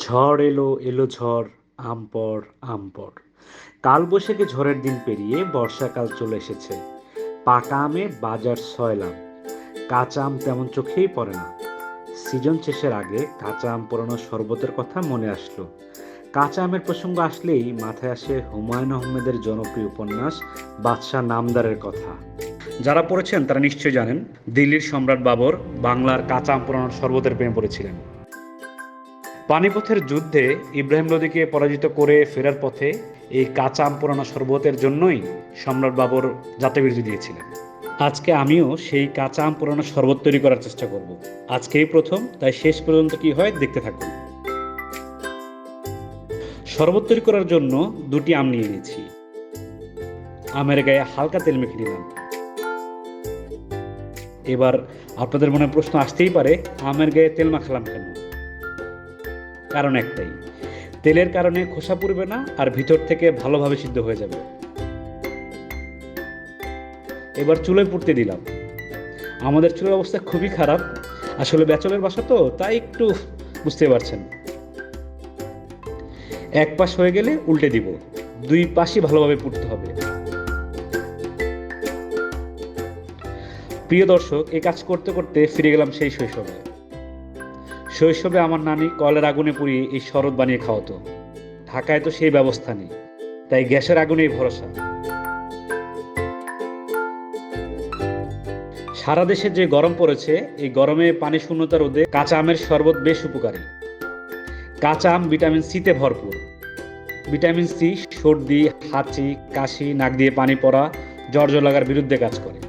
ঝড় এলো এলো ঝড়, আম পড় আম পড়। কালবৈশাখী ঝড়ের দিন পেরিয়ে বর্ষাকাল চলে এসেছে। পাকা আমে বাজার সয়লাব, কাঁচা আম তেমন চোখেই পড়ে না। সিজন শেষের আগে কাঁচা আম পোড়ানোর শরবতের কথা মনে আসলো। কাঁচা আমের প্রসঙ্গ আসলেই মাথায় আসে হুমায়ুন আহমেদের জনপ্রিয় উপন্যাস বাদশাহ নামদারের কথা। যারা পড়েছেন তারা নিশ্চয়ই জানেন, দিল্লির সম্রাট বাবর বাংলার কাঁচা আম পোড়ানোর শরবতের প্রেমে পড়েছিলেন। পানিপথের যুদ্ধে ইব্রাহিম লোদিকে পরাজিত করে ফেরার পথে এই কাঁচা আম পোড়ানো শরবতের জন্যই সম্রাট বাবর জাতবিরতি দিয়েছিলেন। আজকে আমিও সেই কাঁচা আম পোড়ানো শরবত তৈরি করার চেষ্টা করব। আজকেই প্রথম, তাই শেষ পর্যন্ত কি হয় দেখতে থাকুন। শরবত তৈরি করার জন্য দুটি আম নিয়ে নিয়েছি। আমের গায়ে হালকা তেল মেখে নিলাম। এবার আপনাদের মনে প্রশ্ন আসতেই পারে, আমের গায়ে তেল মাখালাম কেন? কারণ একটাই, তেলের কারণে খোসা পুড়বে না আর ভিতর থেকে ভালোভাবে সিদ্ধ হয়ে যাবে। এবার চুলোয় পুড়তে দিলাম। আমাদের চুলোর অবস্থা খুবই খারাপ, আসলে ব্যাচলের বাসা তো, তাই একটু বুঝতে পারছেন। এক পাশ হয়ে গেলে উল্টে দিব, দুই পাশই ভালোভাবে পুড়তে হবে। প্রিয় দর্শক, এই কাজ করতে করতে ফিরে গেলাম সেই শৈশবে। শৈশবে আমার নানি কলের আগুনে পুড়িয়ে এই শরবত বানিয়ে খাওয়াতো। ঢাকায় তো সেই ব্যবস্থা নেই, তাই গ্যাসের আগুনেই ভরসা। সারা দেশে যে গরম পড়েছে, এই গরমে পানি শূন্যতা রোধে কাঁচা আমের শরবত বেশ উপকারী। কাঁচা আম ভিটামিন সিতে ভরপুর। ভিটামিন সি সর্দি, হাঁচি, কাশি, নাক দিয়ে পানি পড়া, জ্বর লাগার বিরুদ্ধে কাজ করে।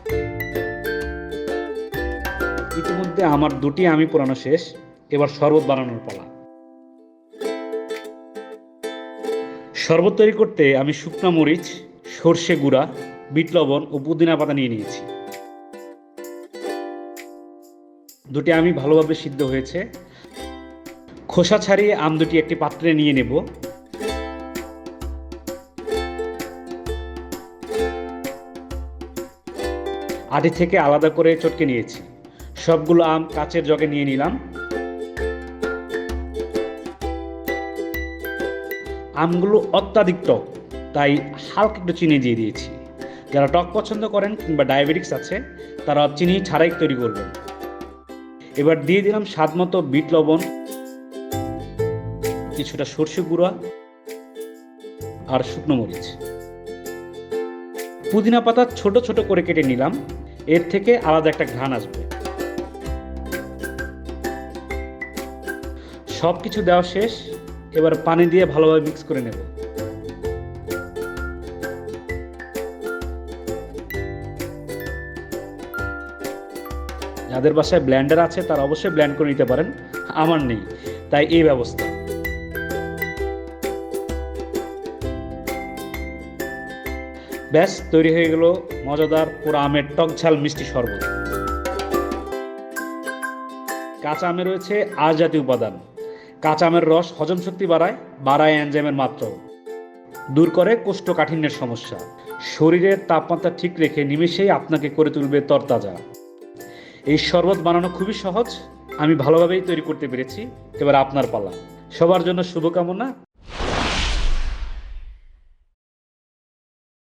ইতিমধ্যে আমার দুটি আমই পোড়ানো শেষ, এবার শরবত বানানোর পালা। শরবত তৈরি করতে আমি শুকনো মরিচ, সর্ষে গুঁড়া, বিট লবণ ও পুদিনা পাতা নিয়ে নিয়েছি। দুটি আমই ভালোভাবে সিদ্ধ হয়েছে। খোসা ছাড়িয়ে আম দুটি একটি পাত্রে নিয়ে নেব। আটি থেকে আলাদা করে চটকে নিয়েছি। সবগুলো আম কাচের জগে নিয়ে নিলাম। আমগুলো অত্যাধিক টক, তাই হালকা একটু চিনি দিয়ে দিয়েছি। যারা টক পছন্দ করেন কিংবা ডায়াবেটিক্স আছে, তারা চিনি ছাড়াই তৈরি করবেন। এবার দিয়ে দিলাম স্বাদ মতো বিট লবণ, কিছুটা সর্ষে গুঁড়া আর শুকনো মরিচ। পুদিনা পাতা ছোট ছোট করে কেটে নিলাম, এর থেকে আলাদা একটা ঘ্রাণ আসবে। সব কিছু দেওয়া শেষ, এবার পানি দিয়ে ভালোভাবে মিক্স করে নেব। যাদের বাসায় ব্লেন্ডার আছে তারা অবশ্যই ব্লেন্ড করে নিতে পারেন, আমার নেই, তাই এই ব্যবস্থা। ব্যাস, তৈরি হয়ে গেল মজাদার পুরো আমের টক ঝাল মিষ্টি শরবত। কাঁচা আমে রয়েছে আঁশ জাতীয় উপাদান। কাঁচা আমের রস হজম শক্তি বাড়ায় এনজাইমের মাত্রাও, দূর করে কোষ্ঠকাঠিন্যের সমস্যা। শরীরের তাপমাত্রা ঠিক রেখে নিমেষেই আপনাকে করে তুলবে তরতাজা। এই শরবত বানানো খুবই সহজ, আমি ভালোভাবেই তৈরি করতে পেরেছি। এবার আপনার পালা। সবার জন্য শুভকামনা।